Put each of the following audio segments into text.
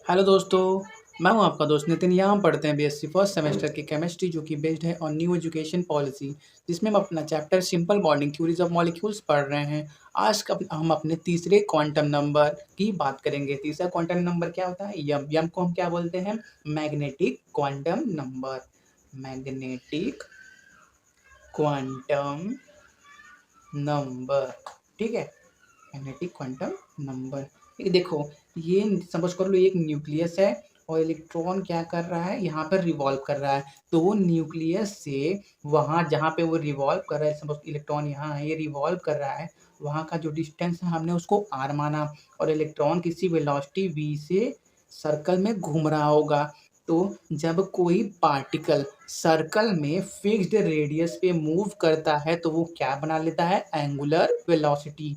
Hello दोस्तों, मैं हूं आपका दोस्त नितिन। यहाँ हम पढ़ते हैं बीएससी फर्स्ट सेमेस्टर की केमिस्ट्री, जो कि बेस्ड है ऑन न्यू एजुकेशन पॉलिसी, जिसमें हम अपना chapter simple bonding theories of molecules पढ़ रहे हैं। आज का हम अपने तीसरे क्वांटम नंबर की बात करेंगे। तीसरा क्वांटम नंबर क्या होता है? यम। यम को हम क्या बोलते हैं? Magnetic quantum number. Magnetic quantum number, ठीक है। मैग्नेटिक क्वांटम नंबर, ये देखो, ये समझ कर लो, एक न्यूक्लियस है और इलेक्ट्रॉन क्या कर रहा है, यहाँ पर रिवॉल्व कर रहा है। तो वो न्यूक्लियस से वहाँ जहाँ पे वो रिवॉल्व कर रहा है, सपोज इलेक्ट्रॉन यहाँ है, ये रिवॉल्व कर रहा है, वहाँ का जो डिस्टेंस है हमने उसको आर माना, और इलेक्ट्रॉन किसी वेलोसिटी वी से सर्कल में घूम रहा होगा। तो जब कोई पार्टिकल सर्कल में फिक्स्ड रेडियस पे मूव करता है तो वो क्या बना लेता है? Angular velocity,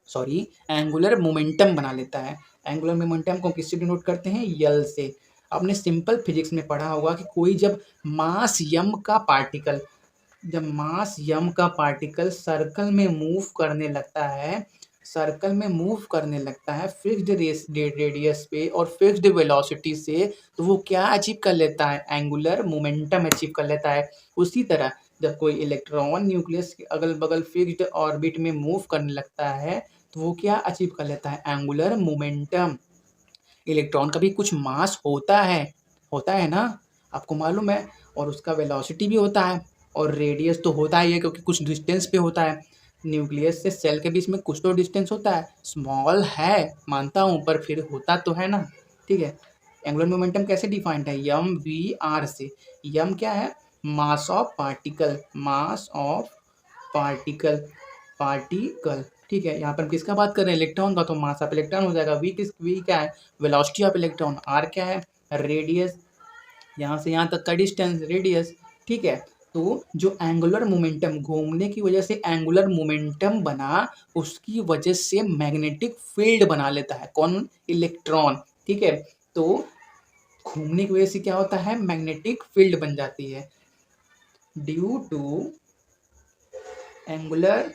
sorry angular momentum बना लेता है। एंगुलर मोमेंटम को किससे डिनोट करते हैं? यल से। आपने सिंपल फिजिक्स में पढ़ा होगा कि कोई जब मास यम का पार्टिकल सर्कल में मूव करने लगता है, फिक्स्ड रेडियस पे और फिक्स्ड वेलोसिटी से, तो वो क्या अचीव कर लेता है? एंगुलर मोमेंटम अचीव कर लेता है। उसी तरह जब कोई इलेक्ट्रॉन न्यूक्लियस के अगल बगल फिक्स्ड ऑर्बिट में मूव करने लगता है तो वो क्या अचीव कर लेता है? Angular momentum. इलेक्ट्रॉन का भी कुछ मास होता है ना, आपको मालूम है, और उसका वेलोसिटी भी होता है, और रेडियस तो होता ही है क्योंकि कुछ डिस्टेंस पे होता है। न्यूक्लियस से सेल के बीच में कुछ तो डिस्टेंस होता है, स्मॉल है मानता हूँ, पर फिर होता तो है ना, ठीक है। एंगुलर मोमेंटम कैसे डिफाइंड है? यम वी आर से। यम क्या है? मास ऑफ पार्टिकल, पार्टिकल, ठीक है। यहाँ पर हम किसका बात कर रहे हैं? इलेक्ट्रॉन का, तो मास ऑफ इलेक्ट्रॉन हो जाएगा। वी क्या है? Velocity of electron. आर क्या है? रेडियस, यहाँ से यहाँ तक का डिस्टेंस, रेडियस, ठीक है। तो जो एंगुलर मोमेंटम घूमने की वजह से एंगुलर मोमेंटम बना, उसकी वजह से मैग्नेटिक फील्ड बना लेता है कौन? इलेक्ट्रॉन, ठीक है। तो घूमने की वजह से क्या होता है? मैग्नेटिक फील्ड बन जाती है। Due to angular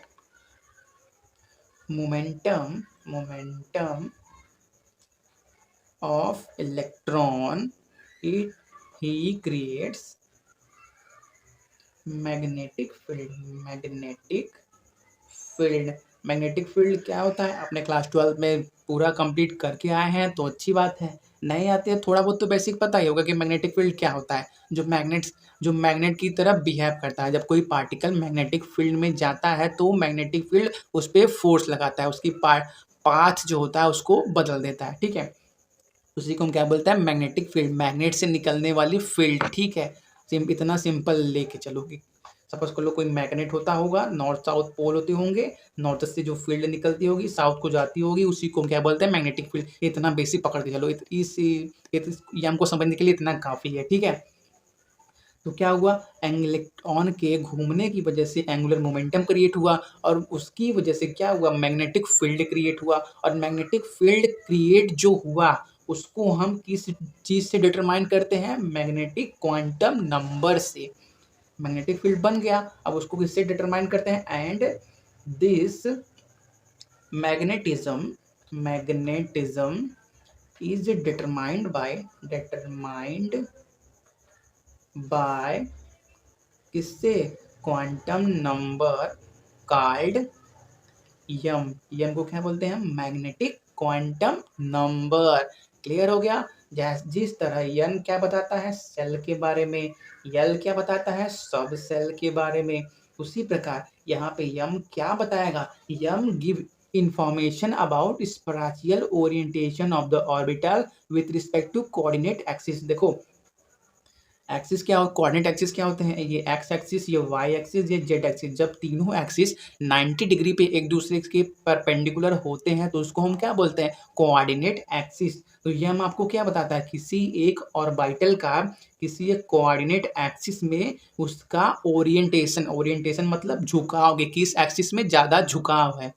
momentum of electron, he creates magnetic field क्या होता है? अपने क्लास 12 में पूरा कंप्लीट करके आए हैं तो अच्छी बात है। नहीं आते हैं, थोड़ा बहुत तो बेसिक पता ही होगा कि मैग्नेटिक फील्ड क्या होता है। जो मैग्नेट की तरह बिहेव करता है। जब कोई पार्टिकल मैग्नेटिक फील्ड में जाता है तो मैग्नेटिक फील्ड उस पर फोर्स लगाता है, उसकी पाथ जो होता है उसको बदल देता है, ठीक है। उसी को हम क्या बोलते हैं? मैग्नेटिक फील्ड, मैग्नेट से निकलने वाली फील्ड, ठीक है। इतना सिंपल लेके चलो कि सपोज कर लो कोई मैग्नेट होता होगा, नॉर्थ साउथ पोल होते होंगे, नॉर्थ से जो फील्ड निकलती होगी साउथ को जाती होगी, उसी को हम क्या बोलते हैं? Magnetic field. इतना बेसिक पकड़ के चलो, ये हमको समझने के लिए इतना काफ़ी है, ठीक है। तो क्या हुआ? इलेक्ट्रॉन के घूमने की वजह से एंगुलर मोमेंटम क्रिएट हुआ, और उसकी वजह से क्या हुआ? मैग्नेटिक फील्ड क्रिएट हुआ। और मैग्नेटिक फील्ड क्रिएट जो हुआ उसको हम किस चीज़ से डिटरमाइन करते हैं? मैग्नेटिक क्वांटम नंबर से। मैग्नेटिक फील्ड बन गया, अब उसको किससे डिटरमाइन करते हैं? And this magnetism is determined by किससे? क्वांटम नंबर कॉल्ड यम। यम को क्या बोलते हैं? Magnetic quantum number. क्लियर हो गया? जिस तरह यन क्या बताता है? सेल के बारे में। यल क्या बताता है? सब सेल के बारे में। उसी प्रकार यहाँ पे यम क्या बताएगा? M give information about spatial orientation of the orbital with respect to coordinate axis. देखो, एक्सिस क्या हो, कोऑर्डिनेट एक्सिस क्या होते हैं? ये एक्स एक्सिस, ये वाई एक्सिस, ये जेड एक्सिस। जब तीनों एक्सिस 90 डिग्री पे एक दूसरे के परपेंडिकुलर होते हैं तो उसको हम क्या बोलते हैं? Coordinate axis. तो ये हम आपको क्या बताता है? किसी एक ऑर्बिटल का किसी एक कोऑर्डिनेट एक्सिस में उसका ओरिएंटेशन मतलब झुकाव, कि किस एक्सिस में ज़्यादा झुकाव है।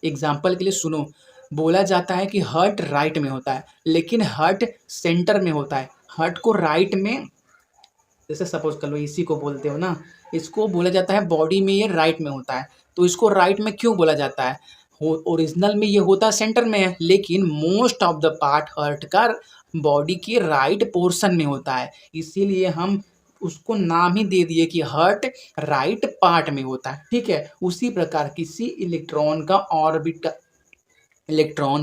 एग्जाम्पल के लिए सुनो, बोला जाता है कि हर्ट राइट में होता है, लेकिन हर्ट सेंटर में होता है। हर्ट को राइट में, जैसे सपोज कर लो इसी को बोलते हो ना, इसको बोला जाता है बॉडी में ये राइट में होता है। तो इसको राइट में क्यों बोला जाता है? ओरिजिनल में ये होता सेंटर में है, लेकिन most of the part heart का बॉडी के राइट पोर्शन में होता है, इसीलिए हम उसको नाम ही दे दिए कि हर्ट राइट पार्ट में होता है। ठीक है, उसी प्रकार किसी इलेक्ट्रॉन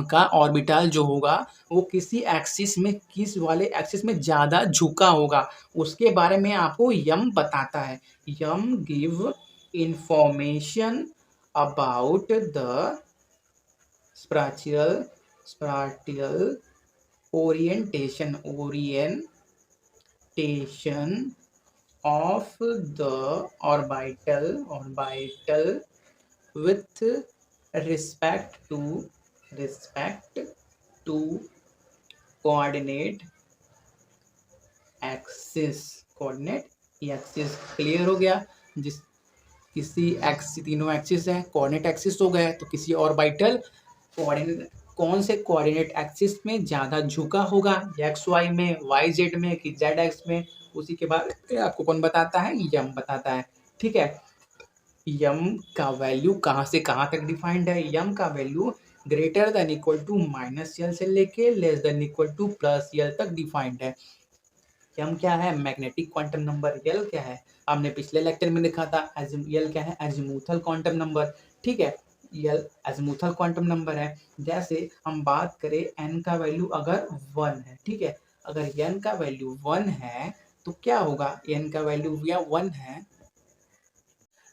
का ऑर्बिटल जो होगा वो किसी एक्सिस में, किस वाले एक्सिस में ज़्यादा झुका होगा, उसके बारे में आपको यम बताता है। M give information about the spatial orientation of the orbital with respect to coordinate axis। Clear हो गया। जिस किसी एक्सिस, तीनों एक्सिस है, कोऑर्डिनेट एक्सिस हो गए, तो किसी ऑर्बिटल कोऑर्डिनेट, कौन से कोऑर्डिनेट एक्सिस में ज़्यादा झुका होगा, एक्स वाई में, वाई जेड में कि जेड एक्स में, उसी के बाद आपको कौन बताता है, यम बताता है। ठीक है, यम का वैल्यू कहाँ से कहाँ तक डिफाइंड है, यम का value greater than equal to minus l से लेके less than equal to plus l तक डिफाइंड है। यम क्या है, मैग्नेटिक क्वांटम नंबर। यल क्या है, हमने पिछले लेक्चर में देखा था, यल क्या है, एजिमुथल क्वांटम नंबर। ठीक है, यल एजिमुथल क्वांटम नंबर है। जैसे हम बात करें एन का वैल्यू अगर 1 है, ठीक है, अगर एन का वैल्यू 1 है तो क्या होगा, एन का वैल्यू 1 है,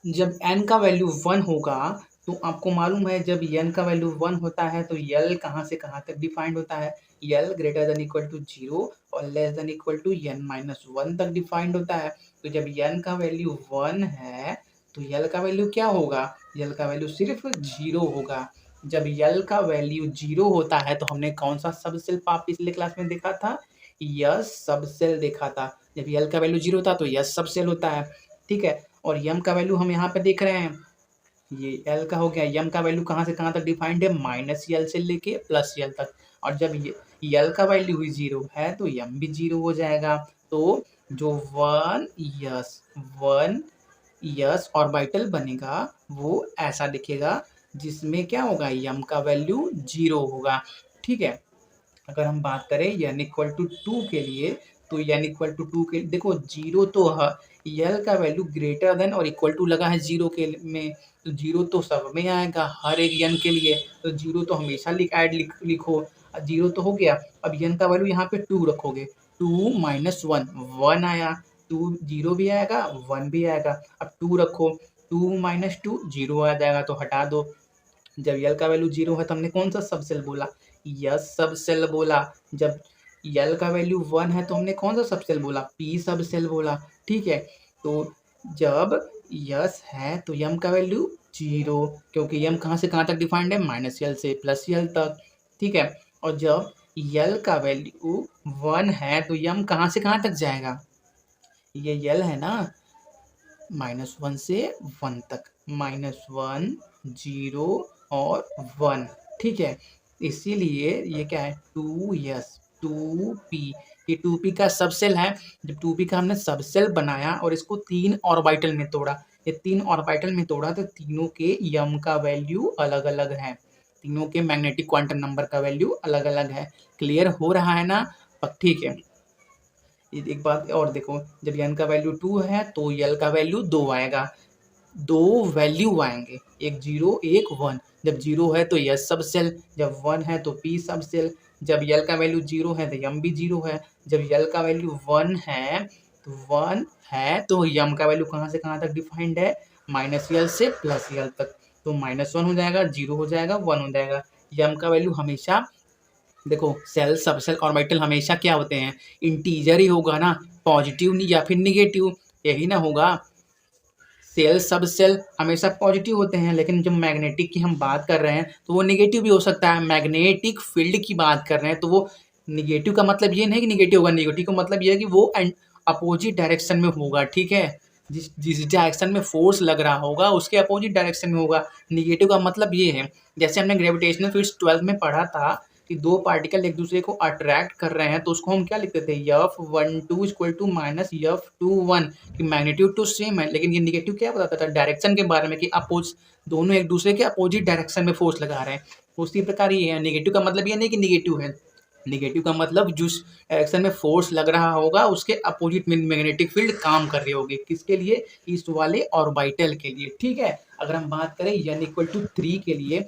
जब n का वैल्यू 1 होगा तो आपको मालूम है जब n का वैल्यू 1 होता है तो यल कहाँ से कहाँ तक डिफाइंड होता है, l greater than equal to 0 और less than equal to n minus 1 तक डिफाइंड होता है। तो जब n का वैल्यू 1 है तो यल का वैल्यू क्या होगा, यल का वैल्यू सिर्फ 0 होगा। जब यल का वैल्यू 0 होता है तो हमने कौन सा सबसेल पिछले क्लास में देखा था, यस सबसेल देखा था। जब यल का वैल्यू 0 था तो यस सबसेल होता है। ठीक है, और यम का वैल्यू हम यहाँ पे देख रहे हैं, ये एल का हो गया, यम का वैल्यू कहाँ से कहाँ तक डिफाइंड है, माइनस यल से लेके प्लस यल तक। और जब ये यल का वैल्यू भी 0 है तो यम भी 0 हो जाएगा। तो जो 1 यस ऑर्बिटल बनेगा वो ऐसा दिखेगा, जिसमें क्या होगा, यम का वैल्यू 0 होगा। ठीक है, अगर हम बात करें n इक्वल टू 2 के लिए, तो n इक्वल टू 2 के देखो 0 तो है, यल का वैल्यू ग्रेटर देन और इक्वल टू लगा है 0 के में, तो 0 तो सब में आएगा हर एक n के लिए, तो 0 तो हमेशा लिखो। 0 तो हो गया, अब n का वैल्यू यहाँ पे 2 रखोगे, 2 माइनस 1 आया, 2 0 भी आएगा 1 भी आएगा, अब 2 रखो, 2 माइनस 2 0 आ जाएगा तो हटा दो। जब यल का वैल्यू 0 है तो हमने कौन सा सबसेल बोला, यस सबसेल बोला। जब यल का वैल्यू 1 है तो हमने कौन सा सबसेल बोला, पी सबसेल बोला। ठीक है, तो जब यस है तो यम का वैल्यू 0, क्योंकि यम कहाँ से कहाँ तक डिफाइंड है, माइनस यल से प्लस यल तक। ठीक है, और जब यल का वैल्यू 1 है तो यम कहाँ से कहाँ तक जाएगा, ये यल है ना, -1 से 1 तक, -1 0 और 1। ठीक है, इसीलिए ये क्या है, 2s 2p, ये 2p का सबसेल है। जब 2p का हमने सबसेल बनाया और इसको 3 ऑर्बिटल में तोड़ा, ये 3 ऑर्बिटल में तोड़ा तो तीनों के यम का वैल्यू अलग अलग है, तीनों के मैग्नेटिक क्वांटम नंबर का वैल्यू अलग अलग है। क्लियर हो रहा है ना, ठीक है। एक बात और देखो, जब n का वैल्यू 2 है तो यल का वैल्यू 2 आएगा, 2 वैल्यू आएंगे, एक 0 एक 1। जब 0 है तो यस सबसेल, जब 1 है तो पी सबसेल। जब यल का वैल्यू 0 है तो यम भी 0 है। जब यल का वैल्यू 1 है तो यम का वैल्यू कहाँ से कहाँ तक डिफाइंड है, माइनस यल से प्लस यल तक, तो -1 हो जाएगा, 0 हो जाएगा, 1 हो जाएगा। यम का वैल्यू हमेशा देखो, सेल सबसेल ऑर्बिटल हमेशा क्या होते हैं, इंटीजर ही होगा ना, पॉजिटिव नहीं या फिर निगेटिव, यही ना होगा। सेल सबसेल हमेशा पॉजिटिव होते हैं, लेकिन जब मैग्नेटिक की हम बात कर रहे हैं तो वो निगेटिव भी हो सकता है। मैग्नेटिक फील्ड की बात कर रहे हैं तो वो निगेटिव का मतलब ये नहीं कि निगेटिव होगा, निगेटिव का मतलब ये है कि वो अपोजिट डायरेक्शन में होगा। ठीक है, जिस डायरेक्शन में फोर्स लग रहा होगा उसके अपोजिट डायरेक्शन में होगा। निगेटिव का मतलब ये है, जैसे हमने ग्रेविटेशनल फील्ड्स 12th में पढ़ा था कि दो पार्टिकल एक दूसरे को अट्रैक्ट कर रहे हैं तो उसको हम क्या लिखते थे, F12 equal to minus F21, कि मैग्नीट्यूड तो सेम है लेकिन ये निगेटिव क्या बताता था, डायरेक्शन के बारे में, कि अपोज दोनों एक दूसरे के अपोजिट डायरेक्शन में फोर्स लगा रहे हैं। उसी प्रकार ये है, निगेटिव का मतलब ये नहीं कि निगेटिव है, निगेटिव का मतलब जिस डायरेक्शन में फोर्स लग रहा होगा उसके अपोजिट में मैग्नेटिक फील्ड काम कर रही होगी, किसके लिए, ईस्ट वाले ऑर्बिटल के लिए। ठीक है, अगर हम बात करें n इक्वल टू 3 के लिए,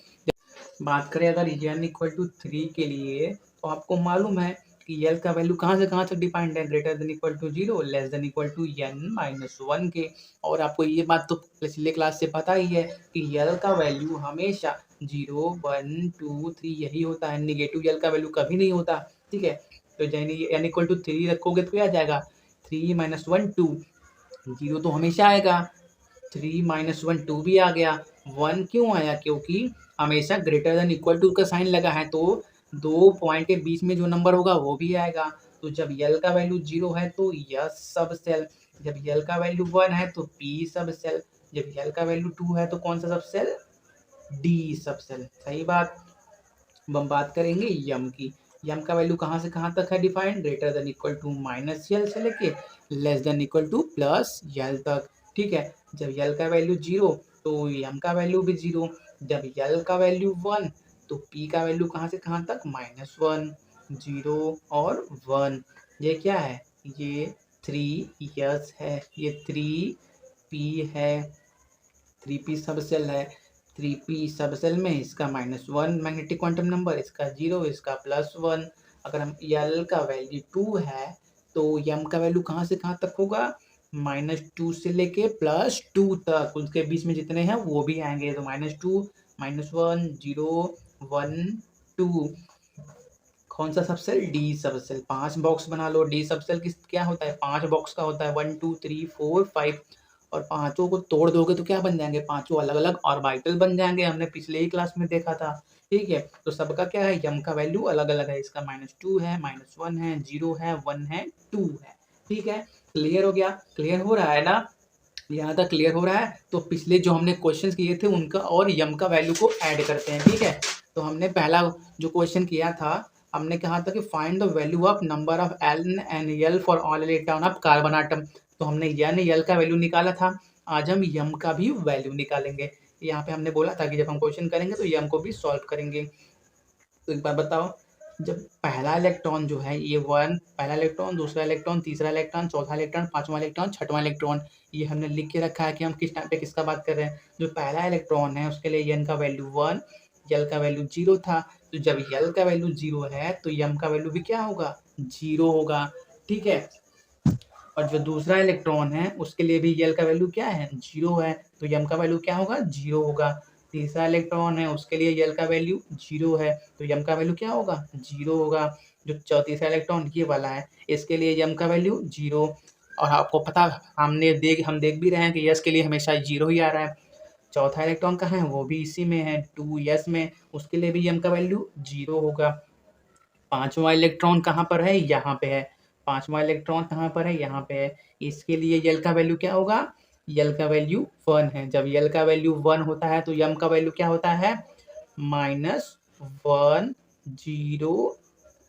बात करें अगर n इक्वल टू 3 के लिए, तो आपको मालूम है कि L का वैल्यू कहाँ से कहाँ तक डिफाइंड है, greater than equal to 0, less than equal to n minus 1 के। और आपको ये बात तो पिछले क्लास से पता ही है कि L का वैल्यू हमेशा 0, 1, 2, 3 यही होता है, निगेटिव L का वैल्यू कभी नहीं होता। ठीक है, तो n इक्वल टू 3 रखोगे तो क्या आ जाएगा, 3 माइनस 1 2, 0 तो हमेशा आएगा, 3 माइनस 1 2 भी आ गया, 1 क्यों आया, क्योंकि हमेशा ग्रेटर देन इक्वल टू का साइन लगा है, तो दो पॉइंट के बीच में जो नंबर होगा वो भी आएगा। तो जब L का वैल्यू 0 है तो S सब सेल, जब L का वैल्यू 1 है तो P सब सेल, जब L का वैल्यू 2 है तो कौन सा सब सेल, D सब सेल। सही बात। अब हम बात करेंगे यम की, यम का वैल्यू कहाँ से कहाँ तक है defined, greater than equal to minus l से लेके less than equal to plus l तक। ठीक है, जब यल का वैल्यू 0 तो यम का वैल्यू भी 0, जब यल का वैल्यू 1 तो पी का वैल्यू कहाँ से कहाँ तक, -1, 0 और 1। ये क्या है, ये 3 यस है, ये 3p है, 3p सब सेल है, 3p सब सेल में इसका -1 मैग्नेटिक क्वांटम नंबर, इसका 0, इसका +1। अगर हम L का वैल्यू 2 है तो M का वैल्यू कहाँ से कहाँ तक होगा, -2 से लेके +2 तक, उसके बीच में जितने हैं वो भी आएंगे, तो -2, -1, 0, 1, 2। कौन सा सबसेल, डी सबसेल। 5 बॉक्स बना लो, डी सबसेल किस क्या होता है, 5 बॉक्स का होता है, 1 2 3 4 5, और पांचों को तोड़ दोगे तो क्या बन जाएंगे, पांचों अलग अलग ऑर्बिटल बन जाएंगे, हमने पिछले ही क्लास में देखा था। ठीक है, तो सबका क्या है, यम का वैल्यू अलग अलग है, इसका -2 है, -1 है, 0 है, 1 है, 2 है। ठीक है, क्लियर हो गया, क्लियर हो रहा है ना, यहाँ तक क्लियर हो रहा है। तो पिछले जो हमने क्वेश्चंस किए थे उनका और यम का वैल्यू को ऐड करते हैं। ठीक है, तो हमने पहला जो क्वेश्चन किया था, हमने कहा था कि find the value of number of n and l for all electron of carbon atom. तो हमने एन एल का वैल्यू निकाला था, आज हम यम का भी वैल्यू निकालेंगे। यहाँ पे हमने बोला था कि जब हम क्वेश्चन करेंगे तो यम को भी सॉल्व करेंगे। तो एक बार बताओ, जब पहला इलेक्ट्रॉन जो है ये 1, पहला इलेक्ट्रॉन, दूसरा इलेक्ट्रॉन, तीसरा इलेक्ट्रॉन, चौथा इलेक्ट्रॉन, पांचवा इलेक्ट्रॉन, छठवां इलेक्ट्रॉन, ये हमने लिख के रखा है कि हम किस टाइम पे किसका बात कर रहे हैं। जो पहला इलेक्ट्रॉन है उसके लिए एन का वैल्यू 1, यल का वैल्यू 0 था, तो जब यल का वैल्यू 0 है तो यम का वैल्यू भी क्या होगा, 0 होगा। ठीक है, और जो दूसरा इलेक्ट्रॉन है उसके लिए भी यल का वैल्यू क्या है, 0 है, तो यम का वैल्यू क्या होगा, 0 होगा। तीसरा इलेक्ट्रॉन है उसके लिए यल का वैल्यू 0 है, तो यम का वैल्यू क्या होगा, 0 होगा। जो तीसरा इलेक्ट्रॉन ये वाला है इसके लिए यम का वैल्यू 0, और आपको पता हम देख भी रहे हैं कि यस के लिए हमेशा 0 ही आ रहा है। चौथा इलेक्ट्रॉन कहाँ है, वो भी इसी में है, 2s में, उसके लिए भी यम का वैल्यू 0 होगा। पांचवा इलेक्ट्रॉन कहाँ पर है, यहाँ पे है, पांचवा इलेक्ट्रॉन कहाँ पर है, यहाँ पे है, इसके लिए यल का वैल्यू क्या होगा, यल का वैल्यू 1 है। जब यल का वैल्यू 1 होता है तो यम का वैल्यू क्या होता है, -1 0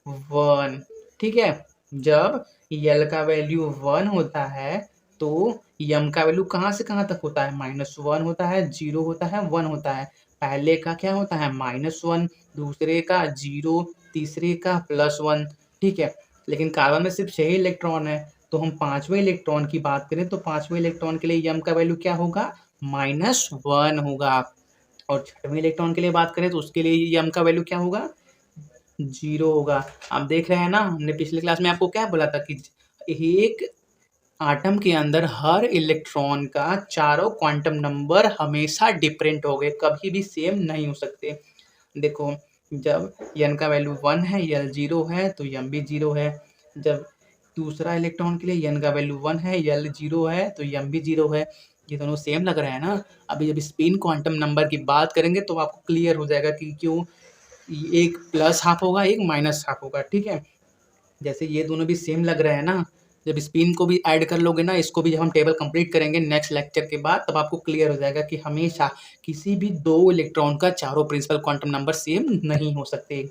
1। ठीक है, जब यल का वैल्यू 1 होता है तो यम का वैल्यू कहाँ से कहाँ तक होता है, -1 होता है, 0 होता है, 1 होता है। पहले का क्या होता है, -1, दूसरे का 0, तीसरे का +1। ठीक है, लेकिन कार्बन में सिर्फ 6 इलेक्ट्रॉन है, तो हम पांचवें इलेक्ट्रॉन की बात करें तो पांचवें इलेक्ट्रॉन के लिए यम का वैल्यू क्या होगा, -1 होगा। और छठवें इलेक्ट्रॉन के लिए बात करें तो उसके लिए यम का वैल्यू क्या होगा, 0 होगा। आप देख रहे हैं ना, हमने पिछले क्लास में आपको क्या बोला था कि एक आटम के अंदर हर इलेक्ट्रॉन का चारों क्वांटम नंबर हमेशा डिफरेंट होंगे, कभी भी सेम नहीं हो सकते। देखो, जब n का वैल्यू 1 है, यल 0 है, तो m भी 0 है। जब दूसरा इलेक्ट्रॉन के लिए n का वैल्यू 1 है, यल 0 है, तो m भी 0 है। ये दोनों सेम लग रहे हैं ना। अभी जब स्पिन क्वांटम नंबर की बात करेंगे तो आपको क्लियर हो जाएगा कि क्यों एक प्लस हाफ होगा, एक माइनस हाफ होगा। ठीक है, जैसे ये दोनों भी सेम लग रहे हैं ना, जब स्पिन को भी ऐड कर लोगे ना, इसको भी जब हम टेबल कंप्लीट करेंगे नेक्स्ट लेक्चर के बाद, तब आपको क्लियर हो जाएगा कि हमेशा किसी भी दो इलेक्ट्रॉन का चारों प्रिंसिपल क्वांटम नंबर सेम नहीं हो सकते।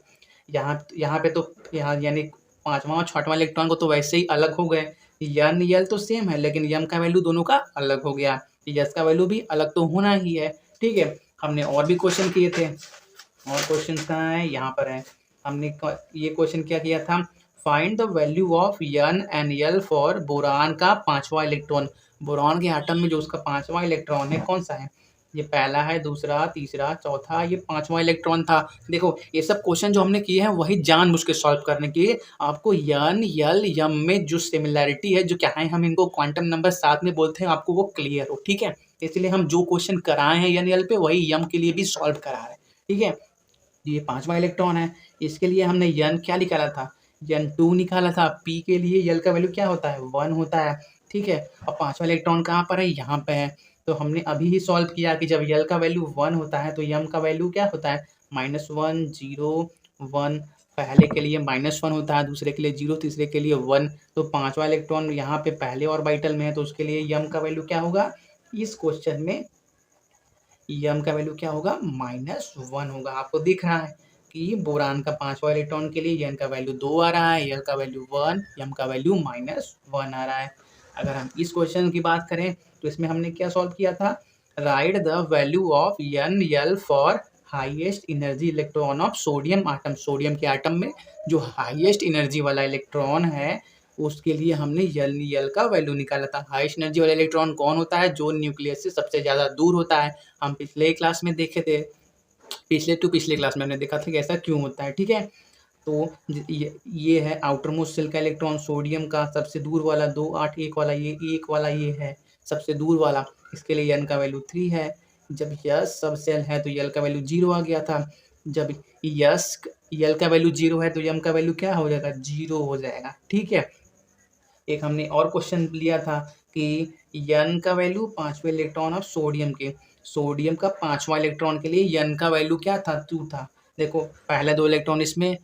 यहाँ यहाँ पे तो यहाँ यानी पाँचवा और छठवां इलेक्ट्रॉन को तो वैसे ही अलग हो गए। यन यल तो सेम है, लेकिन यम का वैल्यू दोनों का अलग हो गया, यस का वैल्यू भी अलग तो होना ही है। ठीक है, हमने और भी क्वेश्चन किए थे, और क्वेश्चन कहाँ है, यहाँ पर है। हमने ये क्वेश्चन क्या किया था, find the value of N and L for boron का पांचवा इलेक्ट्रॉन। बोरान के एटम में जो उसका पांचवा इलेक्ट्रॉन है कौन सा है, ये पहला है, दूसरा, तीसरा, चौथा, ये पांचवा इलेक्ट्रॉन था। देखो ये सब क्वेश्चन जो हमने किए हैं वही जानबूझ के सॉल्व करने के लिए, आपको यन यल यम में जो सिमिलैरिटी है, जो क्या है, हम इनको क्वांटम नंबर साथ में बोलते हैं, आपको वो क्लियर हो। ठीक है, इसलिए हम जो क्वेश्चन कराए हैं यन यल पे, वही यम के लिए भी सॉल्व करा रहे हैं। ठीक है, ये पांचवा इलेक्ट्रॉन है, इसके लिए हमने यन क्या निकाला था, यन 2 निकाला था। पी के लिए यल का वैल्यू क्या होता है, 1 होता है। ठीक है, और पांचवा इलेक्ट्रॉन कहाँ पर है, यहाँ पे है। तो हमने अभी ही सॉल्व किया कि जब यल का वैल्यू 1 होता है तो यम का वैल्यू क्या होता है, -1 0 1। पहले के लिए -1 होता है, दूसरे के लिए 0, तीसरे के लिए 1। तो पांचवा इलेक्ट्रॉन यहाँ पे पहले ऑर्बिटल में है, तो उसके लिए यम का वैल्यू क्या होगा, इस क्वेश्चन में यम का वैल्यू क्या होगा, -1 होगा। आपको दिख रहा है कि बोरान का पांचवा इलेक्ट्रॉन के लिए यन का वैल्यू 2 आ रहा है, यल का वैल्यू 1, यम का वैल्यू -1 आ रहा है। अगर हम इस क्वेश्चन की बात करें तो इसमें हमने क्या सॉल्व किया था, write the value of n l for highest energy electron of sodium atom. Sodium के आटम में जो हाईएस्ट एनर्जी वाला इलेक्ट्रॉन है उसके लिए हमने यल का वैल्यू निकाला था। हाईएस्ट एनर्जी वाला इलेक्ट्रॉन कौन होता है, जो न्यूक्लियस से सबसे ज्यादा दूर होता है। हम पिछले क्लास में देखे थे, पिछले क्लास में हमने देखा था कि ऐसा क्यों होता है। ठीक है, तो ये है आउटर मोस्ट शेल का इलेक्ट्रॉन सोडियम का, सबसे दूर वाला 2 8 1 वाला, ये 1 वाला ये है सबसे दूर वाला, इसके लिए यन का वैल्यू 3 है। जब यस सब सेल है तो यल का वैल्यू 0 आ गया था। जब यस यल का वैल्यू 0 है तो यम का वैल्यू क्या हो जाएगा, 0 हो जाएगा। ठीक है, एक हमने और क्वेश्चन लिया था कि यन का वैल्यू पांचवें इलेक्ट्रॉन ऑफ सोडियम के, सोडियम का पांचवा इलेक्ट्रॉन के लिए यन का वैल्यू क्या था, 2 था। देखो पहले 2 इलेक्ट्रॉन इसमें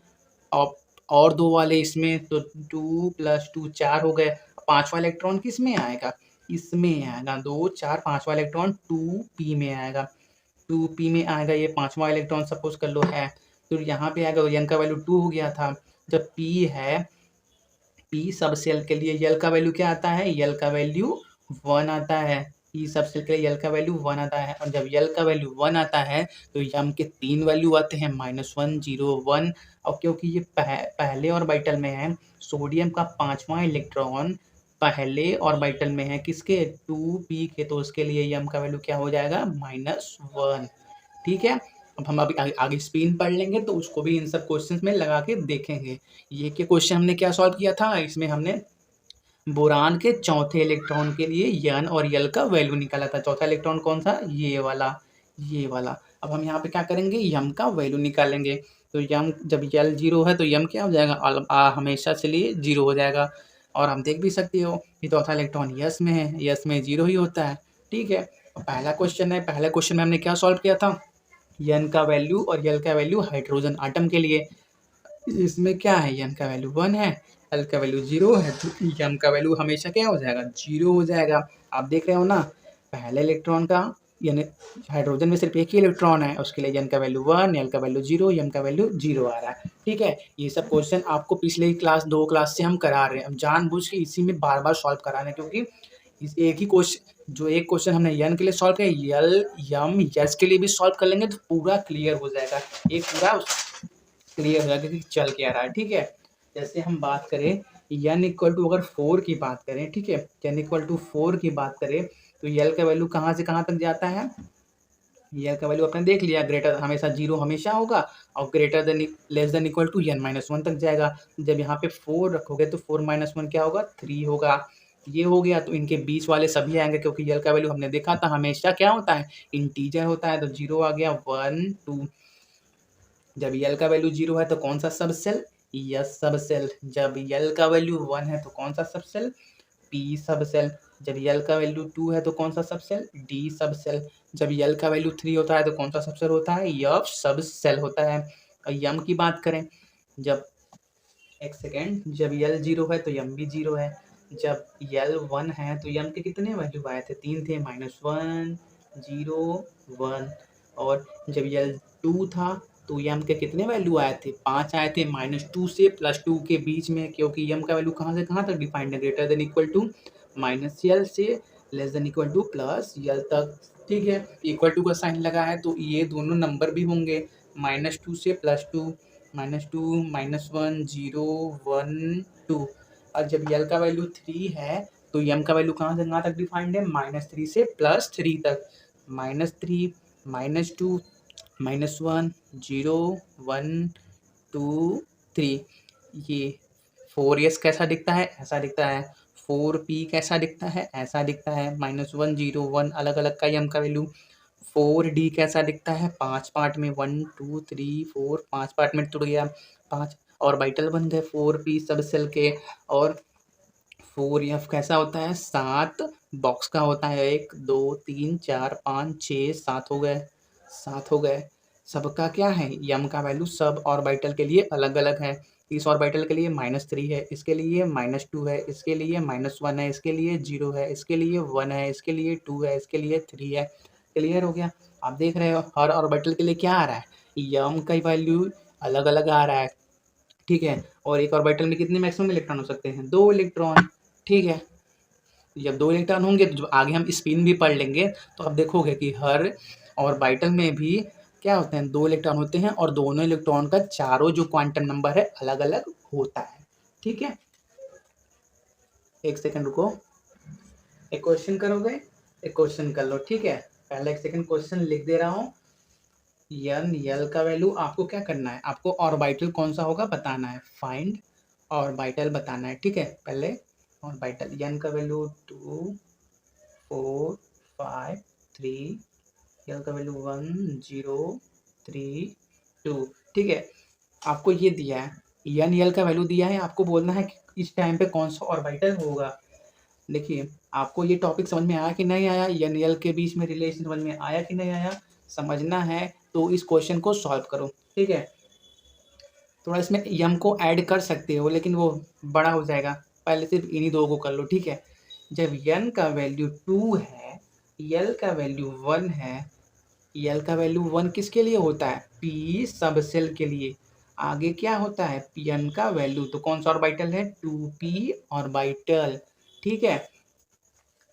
और 2 वाले इसमें, तो 2 + 2 4 हो गए। पांचवा इलेक्ट्रॉन किस में आएगा, इसमें आएगा, 2 4 पांचवा इलेक्ट्रॉन 2p में आएगा, 2p में आएगा। ये पांचवा इलेक्ट्रॉन सपोज कर लो है, तो यहाँ पे आएगा, यन का वैल्यू 2 हो गया था। जब p है, पी सब सेल के लिए यल का वैल्यू क्या आता है, यल का वैल्यू 1 आता है। पी सब सेल के लिए यल का वैल्यू 1 आता है, और जब यल का वैल्यू 1 आता है तो यम के 3 वैल्यू आते हैं, -1 0 1। और क्योंकि ये पहले ऑर्बिटल में है, सोडियम का पांचवा इलेक्ट्रॉन पहले ऑर्बिटल में है, किसके, 2p के, तो उसके लिए यम का वैल्यू क्या हो जाएगा, -1। ठीक है, अब हम अभी आगे स्पिन पढ़ लेंगे तो उसको भी इन सब क्वेश्चंस में लगा के देखेंगे। ये के क्वेश्चन हमने क्या सॉल्व किया था, इसमें हमने बोरान के चौथे इलेक्ट्रॉन के लिए यन और यल का वैल्यू निकाला था। चौथा इलेक्ट्रॉन कौन सा, ये वाला, ये वाला। अब हम यहाँ पे क्या करेंगे, यम का वैल्यू निकालेंगे। तो यम जब यल 0 है तो यम क्या हो जाएगा, हमेशा से लिए 0 हो जाएगा। और हम देख भी सकते हो कि चौथा इलेक्ट्रॉन यस में है, यस में 0 ही होता है। ठीक है, पहला क्वेश्चन है, पहले क्वेश्चन में हमने क्या सॉल्व किया था, यन का वैल्यू और यल का वैल्यू हाइड्रोजन आटम के लिए। इसमें क्या है, यन का वैल्यू 1 है, एल का वैल्यू 0 है, तो यम का वैल्यू हमेशा क्या हो जाएगा, 0 हो जाएगा। आप देख रहे हो ना, पहले इलेक्ट्रॉन का यानी हाइड्रोजन में सिर्फ एक ही इलेक्ट्रॉन है, उसके लिए यन का वैल्यू 1, एल का वैल्यू 0, यम का वैल्यू 0 आ रहा है। ठीक है, ये सब क्वेश्चन आपको पिछले क्लास 2 क्लास से हम करा रहे हैं, हम जानबूझ के इसी में बार बार सॉल्व करा रहे हैं, क्योंकि इस एक ही क्वेश्चन, जो एक क्वेश्चन हमने यन के लिए सॉल्व किया, यल यम यस के लिए भी सॉल्व कर लेंगे तो पूरा क्लियर हो जाएगा, एक पूरा क्लियर हो जाएगा कि चल क्या रहा है। ठीक है, जैसे हम बात करें यन इक्वल टू अगर 4 की बात करें, ठीक है, यन इक्वल टू 4 की बात करें तो यल का वैल्यू कहाँ से कहाँ तक जाता है, यल का वैल्यू आपने देख लिया, ग्रेटर हमेशा 0 हमेशा होगा, और greater than less than equal to n - 1 तक जाएगा। जब यहाँ पे 4 रखोगे तो 4 - 1 क्या होगा, 3 होगा। ये हो गया, तो इनके बीच वाले सभी आएंगे, क्योंकि यल का वैल्यू हमने देखा था हमेशा क्या होता है, इंटीजर होता है। तो 0 आ गया, 1 2। जब यल का वैल्यू 0 है तो कौन सा सब सेल, यस सब सेल। जब यल का वैल्यू 1 है तो कौन सा सब सेल, पी सब सेल। जब यल का वैल्यू 2 है तो कौन सा सब सेल, डी सब सेल। जब यल का वैल्यू 3 होता है तो कौन सा सब सेल होता है, यफ सब सेल होता है। और यम की बात करें, जब एक सेकेंड, जब यल 0 है तो यम भी 0 है। जब यल 1 है तो यम के कितने वैल्यू आए थे, 3 थे, -1 0 1। और जब यल 2 था तो यम के कितने वैल्यू आए थे, 5 आए थे। -2 से +2 के बीच में, क्योंकि यम का वैल्यू कहाँ से कहाँ तक डिफाइंड है, ग्रेटर देन इक्वल टू -यल से लेस देन इक्वल टू +यल तक। ठीक है, इक्वल टू का साइन लगा है तो ये दोनों नंबर भी होंगे, -2 से +2, -2 -1 0 1 2। और जब यल का वैल्यू 3 है तो यम का वैल्यू कहाँ से कहाँ तक डिफाइंड है, -3 से +3 तक। -3 -2 -1 0 1 2 3। ये 4s कैसा दिखता है, ऐसा दिखता है। 4p कैसा दिखता है, ऐसा दिखता है। -1 0 1 अलग अलग का यम का वैल्यू। 4d कैसा दिखता है, 5 पार्ट में, 1 2 3 4 5 पार्ट में टूट गया, 5 और बाइटल बन गए 4p सब सेल के। और 4f कैसा होता है, 7 बॉक्स का होता है, 1 2 3 4 5 6 7 हो गए, 7 हो गए। सबका क्या है, यम का वैल्यू सब ऑर्बिटल के लिए अलग अलग है। इस ऑर्बिटल के लिए -3 है, इसके लिए -2 है, इसके लिए -1 है, इसके लिए 0 है, इसके लिए 1 है, इसके लिए 2 है, इसके लिए 3 है। क्लियर हो गया। आप देख रहे हो हर ऑर्बिटल के लिए क्या आ रहा है, यम का वैल्यू अलग अलग आ रहा है। ठीक है, और एक ऑर्बिटल में कितने मैक्सिमम इलेक्ट्रॉन हो सकते हैं, 2 इलेक्ट्रॉन। ठीक है, जब 2 इलेक्ट्रॉन होंगे तो आगे हम स्पिन भी पढ़ लेंगे, तो आप देखोगे कि हर ऑर्बिटल में भी क्या होते हैं, 2 इलेक्ट्रॉन होते हैं और दोनों इलेक्ट्रॉन का चारों जो क्वांटम नंबर है अलग अलग होता है। ठीक है, एक सेकंड रुको, एक क्वेश्चन करोगे, एक क्वेश्चन कर लो। ठीक है, पहले एक सेकंड क्वेश्चन लिख दे रहा हूँ। यल का वैल्यू आपको क्या करना है, आपको ऑर्बिटल कौन सा होगा बताना है, फाइंड ऑर्बिटल बताना है। ठीक है, पहले ऑर्बिटल एन का वैल्यू 2 4 5 3, यल का वैल्यू 1 0 3 2। ठीक है, आपको ये दिया है, एन यल का वैल्यू दिया है, आपको बोलना है कि इस टाइम पे कौन सा ऑर्बिटल होगा। देखिए, आपको ये टॉपिक समझ में आया कि नहीं आया, एन यल के बीच में रिलेशन समझ में आया कि नहीं आया, समझना है तो इस क्वेश्चन को सॉल्व करो। ठीक है, थोड़ा इसमें यम को ऐड कर सकते हो लेकिन वो बड़ा हो जाएगा, पहले सिर्फ इन्हीं दो को कर लो। ठीक है, जब एन का वैल्यू 2 है, यल का वैल्यू 1 है, यल का वैल्यू 1 किसके लिए होता है, पी सब सेल के लिए। आगे क्या होता है, एन का वैल्यू, तो कौन सा ऑर्बिटल है, 2p ऑर्बिटल। ठीक है,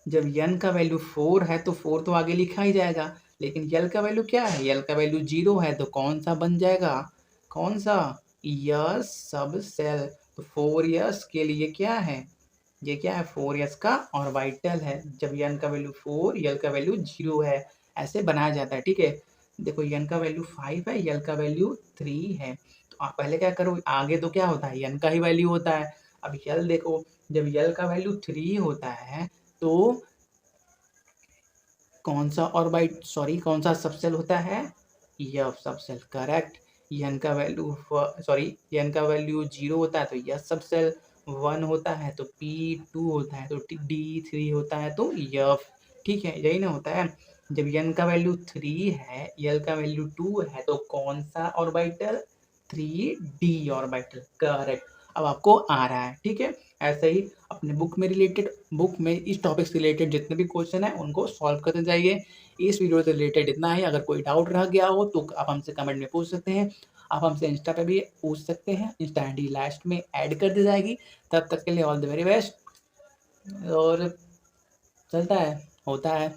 जब एन का वैल्यू 4 है तो 4 तो आगे लिखा ही जाएगा, लेकिन यल का वैल्यू क्या है, यल का वैल्यू 0 है तो कौन सा बन जाएगा, कौन सा, यस सब सेल। तो 4s के लिए क्या है, ये क्या है, 4s का ऑर्बिटल है, जब एन का वैल्यू 4 यल का वैल्यू 0 है, ऐसे बनाया जाता है। ठीक है, देखो एन का वैल्यू 5 है, यल का वैल्यू 3 है, तो आप पहले क्या करो, आगे तो क्या होता है, एन का ही वैल्यू होता है। अब यल देखो, जब यल का वैल्यू 3 होता है तो कौन सा ऑर्बिट, सॉरी कौन सा सबसेल होता है, यफ सबसेल, करेक्ट। एन का वैल्यू सॉरी एन का वैल्यू 0 होता है तो यस सबसेल, 1 होता है तो p2 होता है तो d3 होता है तो यफ। ठीक है, यही ना होता है, जब एन का वैल्यू 3 है, यल का वैल्यू 2 है तो कौन सा ऑर्बिटल, 3d ऑर्बिटल, करेक्ट। अब आपको आ रहा है। ठीक है, ऐसे ही अपने बुक में इस टॉपिक से रिलेटेड जितने भी क्वेश्चन है उनको सॉल्व करते जाइए। इस वीडियो से रिलेटेड इतना ही, अगर कोई डाउट रह गया हो तो आप हमसे कमेंट में पूछ सकते हैं, आप हमसे इंस्टा पे भी पूछ सकते हैं, इंस्टा आईडी लास्ट में ऐड कर दी जाएगी। तब तक के लिए ऑल द वेरी बेस्ट। और चलता है, होता है।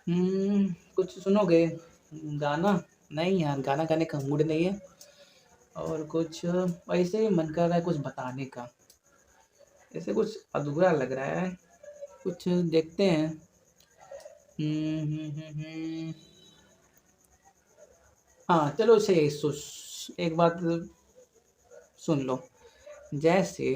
कुछ सुनोगे गाना, नहीं यार गाना गाने का मूड नहीं है, और कुछ ऐसे ही मन कर रहा है कुछ बताने का, ऐसे कुछ अधूरा लग रहा है, कुछ देखते हैं। हाँ चलो सही, एक बात सुन लो, जैसे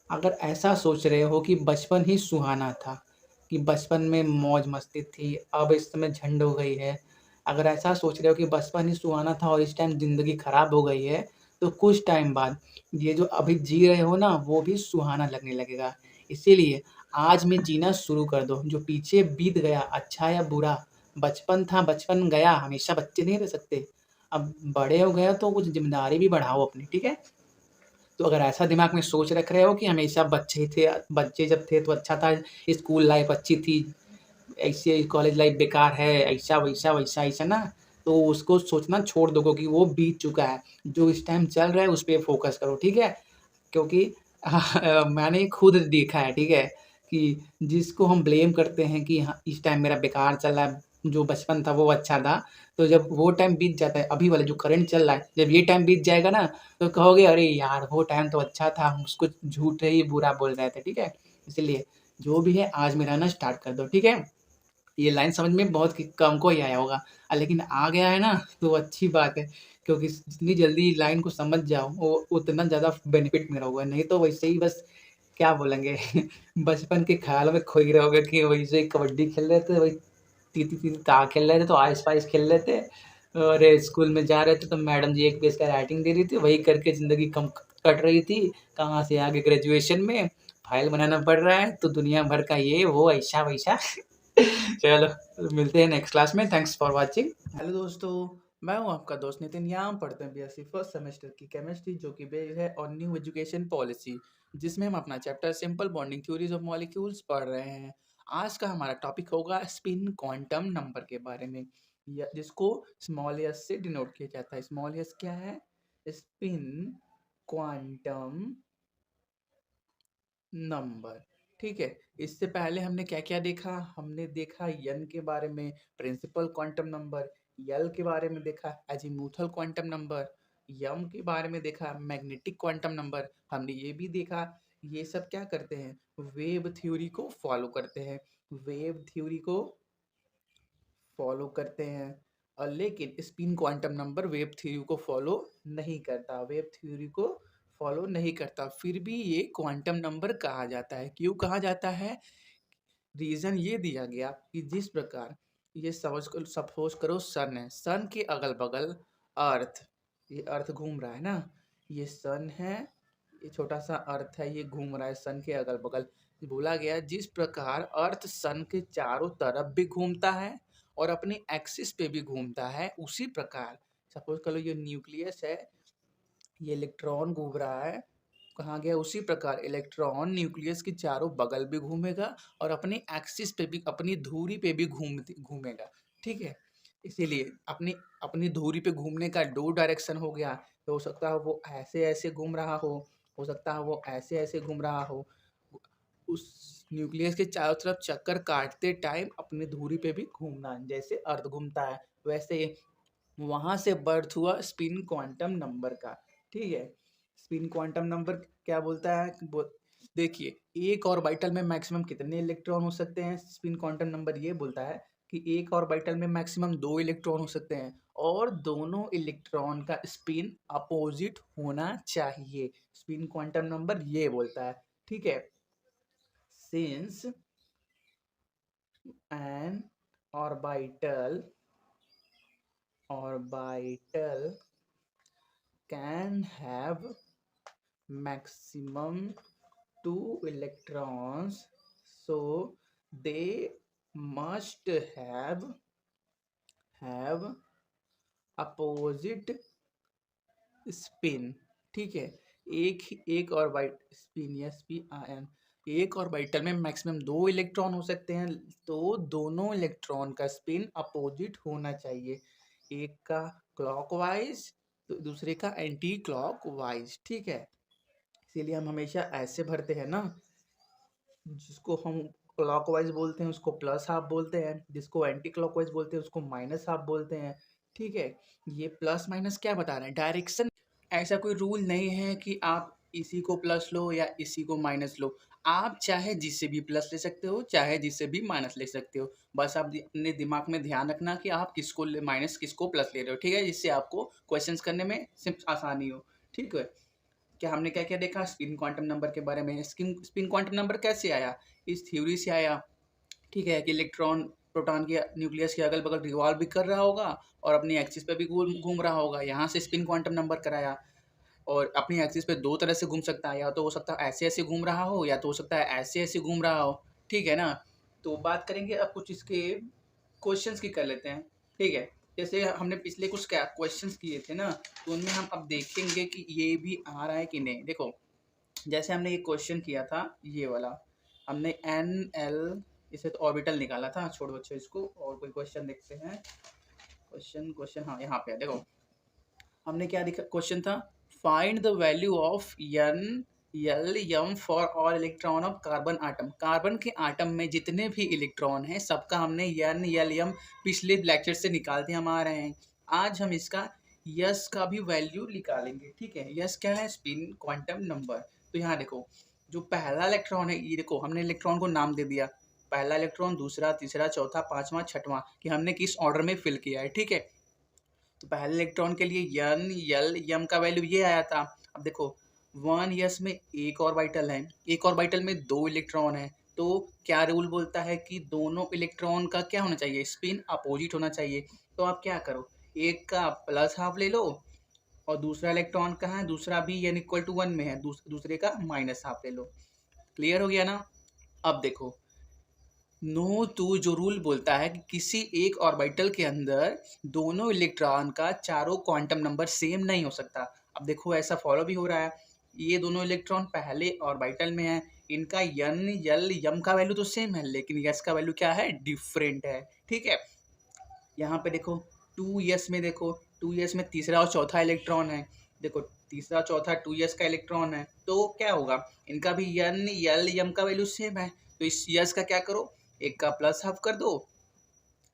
अगर ऐसा सोच रहे हो कि बचपन ही सुहाना था, कि बचपन में मौज मस्ती थी, अब इस समय झंड हो गई है, अगर ऐसा सोच रहे हो कि बचपन ही सुहाना था और इस टाइम ज़िंदगी खराब हो गई है, तो कुछ टाइम बाद ये जो अभी जी रहे हो ना वो भी सुहाना लगने लगेगा। इसीलिए आज में जीना शुरू कर दो, जो पीछे बीत गया अच्छा या बुरा, बचपन था बचपन गया, हमेशा बच्चे नहीं रह सकते। अब बड़े हो गए हो तो कुछ ज़िम्मेदारी भी बढ़ाओ अपनी। ठीक है, तो अगर ऐसा दिमाग में सोच रख रहे हो कि हमेशा बच्चे ही थे, बच्चे जब थे तो अच्छा था, स्कूल लाइफ अच्छी थी, ऐसे कॉलेज लाइफ बेकार है, ऐसा वैसा वैसा ऐसा ना, तो उसको सोचना छोड़ दो क्योंकि वो बीत चुका है। जो इस टाइम चल रहा है उस पे फ़ोकस करो, ठीक है? क्योंकि मैंने खुद देखा है, ठीक है? कि जिसको हम ब्लेम करते हैं कि हाँ, इस टाइम मेरा बेकार चल रहा है, जो बचपन था वो अच्छा था, तो जब वो टाइम बीत जाता है, अभी वाला जो करंट चल रहा है, जब ये टाइम बीत जाएगा ना, तो कहोगे अरे यार! वो टाइम तो अच्छा था, हम उसको झूठे ही बुरा बोल रहे थे, ठीक है? इसलिए जो भी है आज में रहना स्टार्ट कर दो, ठीक है? ये लाइन समझ में बहुत कि कम को ही आया होगा लेकिन आ गया है ना तो अच्छी बात है क्योंकि जितनी जल्दी लाइन को समझ जाओ वो उतना ज़्यादा बेनिफिट में रहोगे नहीं तो वैसे ही बस क्या बोलेंगे बचपन के ख्यालों में खोई रहोगे कि वैसे ही कबड्डी खेल रहे थे वही तीती तीती ता खेल रहे थे तो आइस पाइस खेल रहे थे और स्कूल में जा रहे थे तो मैडम जी एक पेज का राइटिंग दे रही थी वही करके ज़िंदगी कम कट रही थी कहाँ से आगे ग्रेजुएशन में फाइल बनाना पड़ रहा है तो दुनिया भर का ये वो ऐसा वैसा चलो मिलते हैं नेक्स्ट क्लास में थैंक्स फॉर वाचिंग हेलो दोस्तों मैं हूं आपका दोस्त नितिन यहाँ हम पढ़ते हैं बीएससी फर्स्ट सेमेस्टर की केमिस्ट्री जो कि बेस्ड है ऑन न्यू एजुकेशन पॉलिसी जिसमें हम अपना chapter simple bonding theories of molecules पढ़ रहे हैं आज का हमारा टॉपिक होगा स्पिन क्वांटम नंबर के बारे में जिसको स्मॉल एस से डिनोट किया जाता है स्मॉल एस क्या है स्पिन क्वांटम नंबर ठीक है इससे पहले हमने क्या क्या देखा हमने देखा यन के बारे में प्रिंसिपल क्वांटम नंबर यल के बारे में देखा एजीमुथल क्वांटम नंबर यम के बारे में देखा मैग्नेटिक क्वांटम नंबर हमने ये भी देखा ये सब क्या करते हैं वेव थ्योरी को फॉलो करते हैं वेव थ्योरी को फॉलो करते हैं और लेकिन spin quantum number wave theory को फॉलो नहीं करता वेव थ्योरी को फॉलो नहीं करता फिर भी ये क्वांटम नंबर कहा जाता है क्यों कहा जाता है रीजन ये दिया गया कि जिस प्रकार ये सपोज करो सन है सन के अगल बगल अर्थ ये अर्थ घूम रहा है ना ये सन है ये छोटा सा अर्थ है ये घूम रहा है सन के अगल बगल बोला गया जिस प्रकार अर्थ सन के चारों तरफ भी घूमता है और अपने एक्सिस पे भी घूमता है उसी प्रकार सपोज करो ये न्यूक्लियस है ये इलेक्ट्रॉन घूम रहा है कहाँ गया उसी प्रकार इलेक्ट्रॉन न्यूक्लियस के चारों बगल भी घूमेगा और अपने एक्सिस पे भी अपनी धुरी पे भी घूमेगा ठीक है इसीलिए अपनी अपनी धुरी पे घूमने का दो डायरेक्शन हो गया तो हो सकता है वो ऐसे ऐसे घूम रहा हो सकता है वो ऐसे ऐसे घूम रहा हो उस न्यूक्लियस के चारों तरफ चक्कर काटते टाइम अपनी धुरी पे भी घूमना जैसे अर्थ घूमता है वैसे वहां से बर्थ हुआ स्पिन क्वांटम नंबर का ठीक है स्पिन क्वांटम नंबर क्या बोलता है देखिए एक ऑर्बिटल में मैक्सिमम कितने इलेक्ट्रॉन हो सकते हैं स्पिन क्वांटम नंबर ये बोलता है कि एक ऑर्बिटल में मैक्सिमम 2 इलेक्ट्रॉन हो सकते हैं और दोनों इलेक्ट्रॉन का स्पिन अपोजिट होना चाहिए स्पिन क्वांटम नंबर ये बोलता है ठीक है since N orbital can have maximum 2 electrons so they must have opposite spin ठीक है एक ऑर्बिट स्पिन या स्पिन एक ऑर्बिटल में मैक्सिमम 2 इलेक्ट्रॉन हो सकते हैं तो दोनों इलेक्ट्रॉन का स्पिन अपोजिट होना चाहिए एक का क्लॉकवाइज तो दूसरे का एंटी क्लॉकवाइज ठीक है इसीलिए हम हमेशा ऐसे भरते हैं ना जिसको हम क्लॉकवाइज बोलते हैं उसको प्लस हाफ बोलते हैं जिसको एंटी क्लॉकवाइज बोलते हैं उसको माइनस हाफ बोलते हैं ठीक है ये प्लस माइनस क्या बता रहे हैं डायरेक्शन ऐसा कोई रूल नहीं है कि आप इसी को प्लस लो या इसी को माइनस लो आप चाहे जिससे भी प्लस ले सकते हो चाहे जिससे भी माइनस ले सकते हो बस आप अपने दिमाग में ध्यान रखना कि आप किसको माइनस किसको प्लस ले रहे हो ठीक है जिससे आपको क्वेश्चंस करने में सिर्फ आसानी हो ठीक है क्या हमने क्या क्या देखा स्पिन क्वांटम नंबर के बारे में स्पिन क्वांटम नंबर कैसे आया इस थ्योरी से आया ठीक है कि इलेक्ट्रॉन प्रोटॉन के न्यूक्लियस के अगल बगल रिवॉल्व भी कर रहा होगा और अपनी एक्सिस पे भी घूम रहा होगा यहाँ से स्पिन क्वांटम नंबर कराया और अपनी एक्सिस पे दो तरह से घूम सकता है या तो हो सकता है ऐसे ऐसे घूम रहा हो या तो हो सकता है ऐसे ऐसे घूम रहा हो ठीक है ना तो बात करेंगे अब कुछ इसके क्वेश्चंस की कर लेते हैं ठीक है जैसे हमने पिछले कुछ क्वेश्चंस किए थे ना तो उनमें हम अब देखेंगे कि ये भी आ रहा है कि नहीं देखो जैसे हमने ये क्वेश्चन किया था ये वाला हमने एन एल इसे तो ऑर्बिटल निकाला था छोड़ो बच्चों इसको और कोई क्वेश्चन देखते हैं क्वेश्चन हाँ यहाँ पे है, देखो हमने क्या दिखा, क्वेश्चन था find the value of n l m for all electron of carbon atom. Carbon के आटम में जितने भी इलेक्ट्रॉन हैं सबका हमने एन एल एम पिछले लेक्चर से निकालते हम आ रहे हैं। आज हम इसका यस का भी वैल्यू निकालेंगे, ठीक है। यस क्या है, स्पिन क्वांटम नंबर। तो यहाँ देखो जो पहला इलेक्ट्रॉन है, ये देखो हमने इलेक्ट्रॉन को नाम दे दिया, पहला इलेक्ट्रॉन, दूसरा, तीसरा, चौथा, पांचवा, छठवां, कि हमने किस ऑर्डर में फिल किया है, ठीक है। तो पहले इलेक्ट्रॉन के लिए एन एल एम का वैल्यू ये आया था। अब देखो 1s में एक ऑर्बिटल है, एक ऑर्बिटल में 2 इलेक्ट्रॉन है, तो क्या रूल बोलता है कि दोनों इलेक्ट्रॉन का क्या होना चाहिए, स्पिन अपोजिट होना चाहिए। तो आप क्या करो, एक का प्लस हाफ ले लो और दूसरा इलेक्ट्रॉन कहाँ है, दूसरा भी n इक्वल टू 1 में है, दूसरे का माइनस हाफ ले लो। क्लियर हो गया ना। अब देखो नो टू जो रूल बोलता है कि किसी एक ऑर्बिटल के अंदर दोनों इलेक्ट्रॉन का चारों क्वांटम नंबर सेम नहीं हो सकता। अब देखो ऐसा फॉलो भी हो रहा है, ये दोनों इलेक्ट्रॉन पहले ऑर्बिटल में है, इनका एन एल एम का वैल्यू तो सेम है, लेकिन यस का वैल्यू क्या है, डिफरेंट है, ठीक है। यहाँ पे देखो 2s में, देखो 2s में तीसरा और चौथा इलेक्ट्रॉन है, देखो तीसरा चौथा 2s का इलेक्ट्रॉन है, तो क्या होगा, इनका भी एन एल एम का वैल्यू सेम है। तो इस यस का क्या करो, एक का प्लस हाफ कर दो,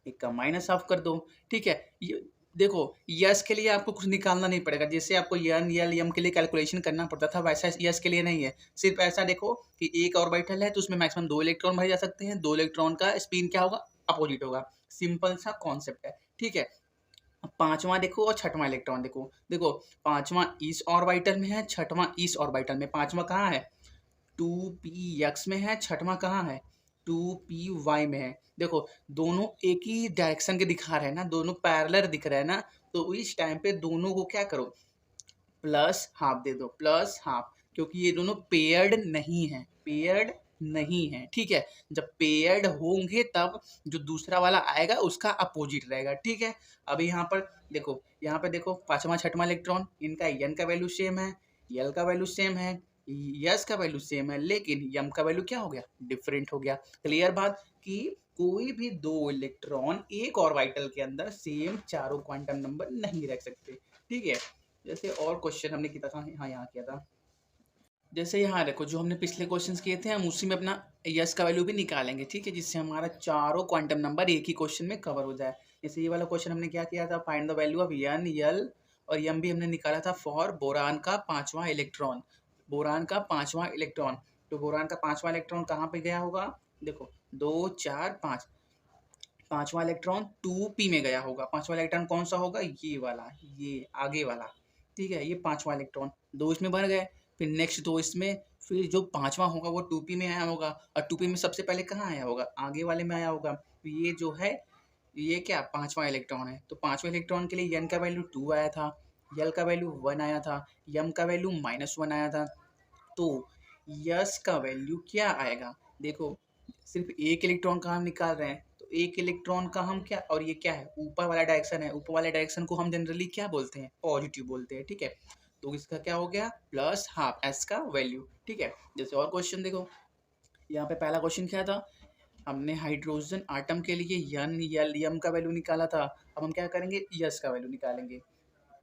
एक का माइनस हाफ कर दो, ठीक है। ये देखो यस के लिए आपको कुछ निकालना नहीं पड़ेगा, जैसे आपको एन एल एम के लिए कैलकुलेशन करना पड़ता था वैसा यस के लिए नहीं है। सिर्फ ऐसा देखो कि एक ऑर्बिटल है तो उसमें मैक्सिमम 2 इलेक्ट्रॉन भरे जा सकते हैं, 2 इलेक्ट्रॉन का स्पिन क्या होगा, अपोजिट होगा। सिंपल सा कॉन्सेप्ट है, ठीक है। अब पांचवा देखो और छठवां इलेक्ट्रॉन देखो, देखो पांचवा इस ऑर्बिटल में है, छठवां इस ऑर्बिटल में, पांचवा कहाँ है, 2p में है, छठवां कहाँ है, 2py में है। देखो दोनों एक ही डायरेक्शन के दिखा रहे हैं ना, दोनों पैरेलल दिख रहे हैं ना, तो इस टाइम पे दोनों को क्या करो, प्लस हाफ दे दो, प्लस हाफ, क्योंकि ये दोनों पेयर्ड नहीं है, पेयर्ड नहीं है, ठीक है। जब पेयर्ड होंगे तब जो दूसरा वाला आएगा उसका अपोजिट रहेगा, ठीक है। अभी यहाँ पर देखो, यहाँ पे देखो पांचवा छठवां इलेक्ट्रॉन, इनका एन का वैल्यू सेम है, एल का वैल्यू सेम है, यस का वैल्यू सेम है, लेकिन यम का वैल्यू क्या हो गया, डिफरेंट हो गया। क्लियर बात कि कोई भी 2 इलेक्ट्रॉन एक ऑर्बिटल के अंदर सेम चारों क्वांटम नंबर नहीं रख सकते, ठीक है। जैसे और क्वेश्चन हमने किया था, हाँ यहाँ किया था, जैसे यहाँ देखो जो हमने पिछले क्वेश्चंस किए थे हम उसी में अपना यस का वैल्यू भी निकालेंगे, ठीक है, जिससे हमारा चारों क्वांटम नंबर एक ही क्वेश्चन में कवर हो जाए। जैसे ये वाला क्वेश्चन हमने क्या किया था, find the value of n l और एम भी हमने निकाला था फॉर बोरान का पांचवा इलेक्ट्रॉन, बोरान का पांचवा इलेक्ट्रॉन। तो बोरान का पांचवा इलेक्ट्रॉन कहाँ पे गया होगा, देखो 2 4 5, पांचवा इलेक्ट्रॉन 2p में गया होगा, पांचवा इलेक्ट्रॉन कौन सा होगा, ये वाला, ये आगे वाला, ठीक है। ये पांचवा इलेक्ट्रॉन, 2 इसमें भर गए, फिर नेक्स्ट 2 इसमें, फिर जो पांचवा होगा वो 2p में आया होगा, और 2p में सबसे पहले कहाँ आया होगा, आगे वाले में आया होगा। तो ये जो है ये क्या पांचवा इलेक्ट्रॉन है, तो पांचवा इलेक्ट्रॉन के लिए एन का वैल्यू 2 आया था, एल का वैल्यू 1 आया था, एम का वैल्यू -1 आया था। तो यस का वैल्यू क्या आएगा, देखो सिर्फ एक इलेक्ट्रॉन का हम निकाल रहे हैं, तो एक इलेक्ट्रॉन का हम क्या, और ये क्या है, ऊपर वाला डायरेक्शन है, ऊपर वाले डायरेक्शन को हम जनरली क्या बोलते हैं, पॉजिटिव बोलते हैं, ठीक है। तो इसका क्या हो गया, प्लस हाफ एस का वैल्यू, ठीक है। जैसे और क्वेश्चन देखो, यहाँ पे पहला क्वेश्चन क्या था, हमने हाइड्रोजन आटम के लिए एन एल एम का वैल्यू निकाला था, अब हम क्या करेंगे, यस का वैल्यू निकालेंगे।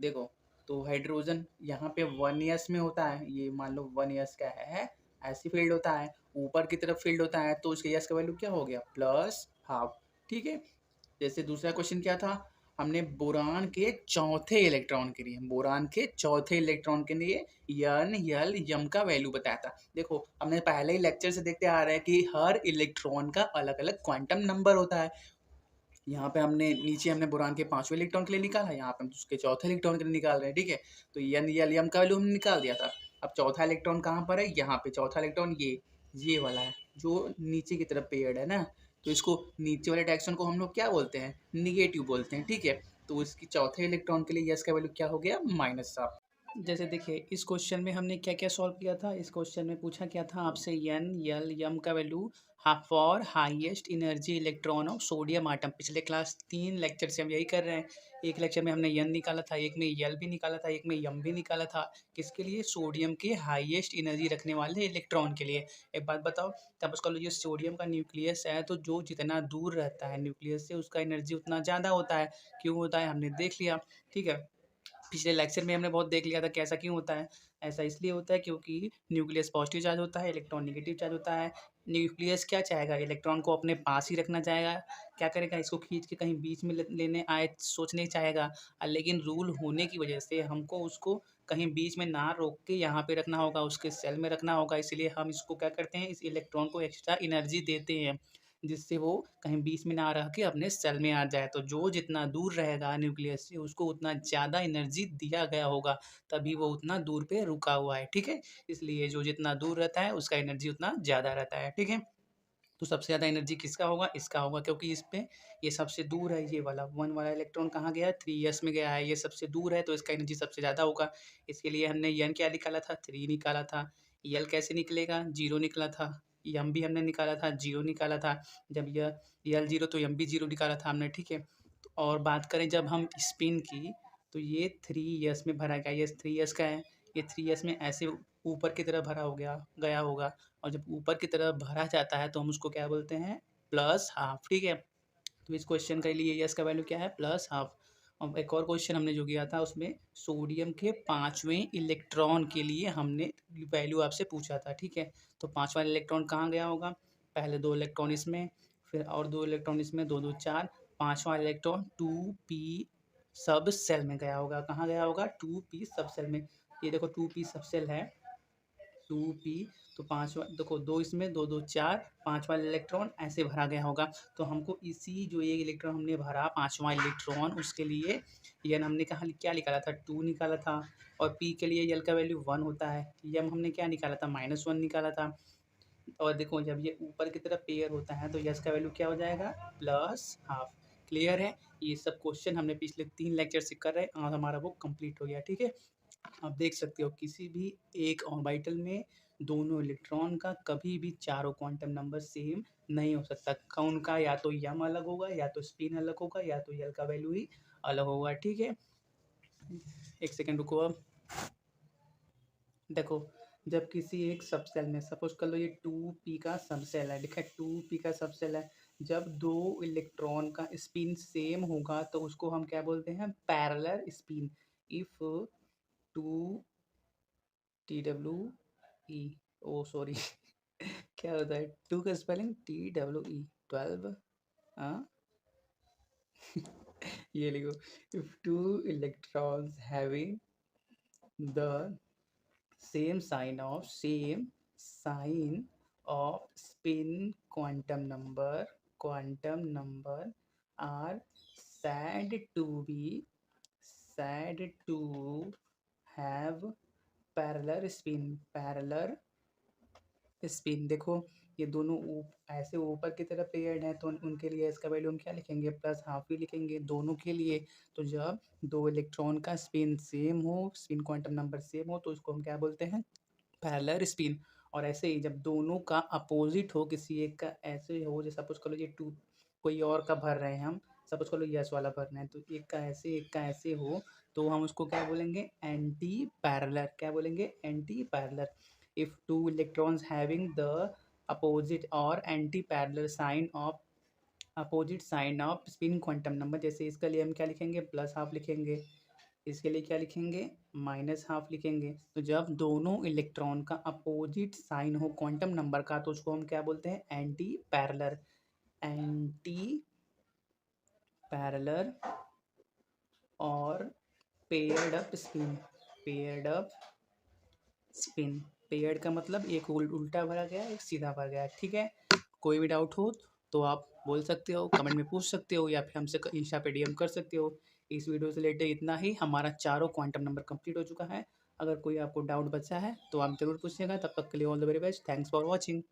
देखो तो हाइड्रोजन यहाँ पे 1s में होता है, ये मान लो 1s का है, ऐसी फील्ड होता है, ऊपर की तरफ फील्ड होता है, तो उसके यस का वैल्यू क्या हो गया, प्लस हाफ, ठीक है। जैसे दूसरा क्वेश्चन क्या था, हमने बोरान के चौथे इलेक्ट्रॉन के लिए, बोरान के चौथे इलेक्ट्रॉन के लिए एन एल एम का वैल्यू बताया था। देखो हमने पहले ही लेक्चर से देखते आ रहे हैं कि हर इलेक्ट्रॉन का अलग अलग क्वांटम नंबर होता है। यहाँ पे हमने नीचे हमने बोरान के पांचवें इलेक्ट्रॉन के लिए निकाला, यहाँ पे हम उसके चौथे इलेक्ट्रॉन के लिए निकाल रहे हैं, ठीक है। तो एन एल एम का वैल्यू हमने निकाल दिया था। अब चौथा इलेक्ट्रॉन कहाँ पर है, यहाँ पे चौथा इलेक्ट्रॉन ये वाला है जो नीचे की तरफ पेयर्ड है ना, तो इसको नीचे वाले डायरेक्शन को हम लोग क्या बोलते हैं, निगेटिव बोलते हैं, ठीक है। तो इसकी चौथे इलेक्ट्रॉन के लिए यस का वैल्यू क्या हो गया, -हाफ। जैसे देखिए इस क्वेश्चन में हमने क्या क्या सॉल्व किया था। इस क्वेश्चन में पूछा क्या था आपसे, एन यल यम का value for highest energy electron of sodium atom. पिछले क्लास 3 लेक्चर से हम यही कर रहे हैं। एक लेक्चर में हमने एन निकाला था, एक में यल भी निकाला था, एक में यम भी निकाला था। किसके लिए? सोडियम के हाईएस्ट एनर्जी रखने वाले इलेक्ट्रॉन के लिए। एक बात बताओ, तब उसका ये सोडियम का न्यूक्लियस है, तो जो जितना दूर रहता है न्यूक्लियस से उसका एनर्जी उतना ज़्यादा होता है। क्यों होता है हमने देख लिया, ठीक है। पिछले लेक्चर में हमने बहुत देख लिया था कैसा क्यों होता है। ऐसा इसलिए होता है क्योंकि न्यूक्लियस पॉजिटिव चार्ज होता है, इलेक्ट्रॉन नेगेटिव चार्ज होता है। न्यूक्लियस क्या चाहेगा? इलेक्ट्रॉन को अपने पास ही रखना चाहेगा। क्या करेगा? इसको खींच के कहीं बीच में लेने आए सोचने चाहेगा। लेकिन रूल होने की वजह से हमको उसको कहीं बीच में ना रोक के यहाँ पे रखना होगा, उसके सेल में रखना होगा। इसलिए हम इसको क्या करते हैं, इस इलेक्ट्रॉन को एक्स्ट्रा एनर्जी देते हैं, जिससे वो कहीं बीच में ना रह के अपने सेल में आ जाए। तो जो जितना दूर रहेगा न्यूक्लियस से उसको उतना ज़्यादा एनर्जी दिया गया होगा, तभी वो उतना दूर पे रुका हुआ है, ठीक है। इसलिए जो जितना दूर रहता है उसका एनर्जी उतना ज़्यादा रहता है, ठीक है। तो सबसे ज़्यादा एनर्जी किसका होगा? इसका होगा, क्योंकि इस पे ये सबसे दूर है। ये वाला 1 वाला इलेक्ट्रॉन कहाँ गया है? 3s में गया है। ये सबसे दूर है तो इसका एनर्जी सबसे ज़्यादा होगा। इसके लिए हमने एन क्या निकाला था? 3 निकाला था। यल कैसे निकलेगा? 0 निकला था। यम भी हमने निकाला था, 0 निकाला था। जब यह यल 0 तो यम भी 0 निकाला था हमने, ठीक है। तो और बात करें जब हम स्पिन की, तो ये 3s में भरा गया। ये 3s का है। ये 3s में ऐसे ऊपर की तरफ भरा हो गया होगा। और जब ऊपर की तरफ भरा जाता है तो हम उसको क्या बोलते हैं? प्लस हाफ, ठीक है। तो इस क्वेश्चन के लिए यस का वैल्यू क्या है? Plus half. और एक और क्वेश्चन हमने जो किया था उसमें सोडियम के 5वें इलेक्ट्रॉन के लिए हमने वैल्यू आपसे पूछा था, ठीक है। तो 5वां इलेक्ट्रॉन कहाँ गया होगा? पहले 2 इलेक्ट्रॉन इसमें, फिर और 2 इलेक्ट्रॉन इसमें, 2 2 4। 5वां इलेक्ट्रॉन 2p सब सेल में गया होगा। कहाँ गया होगा? 2p सब सेल में। ये देखो 2p सब सेल है, 2p। तो पाँचवा देखो, 2 इसमें, 2 2 4, 5वां इलेक्ट्रॉन ऐसे भरा गया होगा। तो हमको इसी जो ये इलेक्ट्रॉन हमने भरा 5वां इलेक्ट्रॉन, उसके लिए एन हमने कहाँ क्या निकाला था? 2 निकाला था। और p के लिए यल का वैल्यू 1 होता है। यम हमने क्या निकाला था? -1 निकाला था। और देखो जब ये ऊपर की तरफ पेयर होता है तो यस का वैल्यू क्या हो जाएगा? Plus half. क्लियर है? ये सब क्वेश्चन हमने पिछले 3 लेक्चर से कर रहे हैं और हमारा वो कंप्लीट हो गया, ठीक है। आप देख सकते हो किसी भी एक ऑर्बिटल में दोनों इलेक्ट्रॉन का कभी भी चारों क्वांटम नंबर सेम नहीं हो सकता। उनका या तो यम अलग होगा, या तो स्पिन अलग होगा, या तो यल का वैल्यू ही अलग होगा, ठीक है। एक सेकेंड रुको। अब देखो, जब किसी एक सबसेल में सपोज कर लो ये 2p का सबसेल है, देखा 2p का सबसेल है। जब दो इलेक्ट्रॉन का स्पिन सेम होगा तो उसको हम क्या बोलते हैं? Parallel spin. If two TWE, oh sorry क्या होता है टू का स्पेलिंग? TWE 12। हाँ ये लिखो, if two electrons having the same sign of spin quantum number are said to have parallel spin. देखो ये दोनों ऐसे ऊपर की तरफ पेयर्ड हैं तो उनके लिए इसका वैल्यू हम क्या लिखेंगे? प्लस हाफ ही लिखेंगे दोनों के लिए। तो जब दो इलेक्ट्रॉन का स्पिन सेम हो, स्पिन क्वांटम नंबर सेम हो, तो उसको हम क्या बोलते हैं? Parallel spin. और ऐसे ही जब दोनों का अपोजिट हो, किसी एक का ऐसे हो, जैसे सपोज करो ये टू कोई और का भर रहे हैं हम, सपोज करो यस वाला भर रहे हैं, तो एक का ऐसे एक का ऐसे हो, तो हम उसको क्या बोलेंगे? Anti parallel. क्या बोलेंगे? Anti parallel. if two electrons having the opposite sign of spin quantum number, जैसे इसके लिए हम क्या लिखेंगे? प्लस हाफ लिखेंगे। इसके लिए क्या लिखेंगे? माइनस हाफ लिखेंगे। तो जब दोनों इलेक्ट्रॉन का अपोजिट साइन हो क्वांटम नंबर का तो उसको हम क्या बोलते हैं? Anti parallel. एंटी पैरेलल और paired up spin. Paired up spin. Paired का मतलब एक उल्टा भरा गया, एक सीधा भरा गया, ठीक है। कोई भी डाउट हो तो आप बोल सकते हो, कमेंट में पूछ सकते हो, या फिर हमसे इंस्टा पे DM कर सकते हो। इस वीडियो से रिलेटेड इतना ही। हमारा चारों क्वांटम नंबर कंप्लीट हो चुका है। अगर कोई आपको डाउट बचा है तो आप ज़रूर पूछिएगा। तब तक के लिए all the very best. Thanks for watching.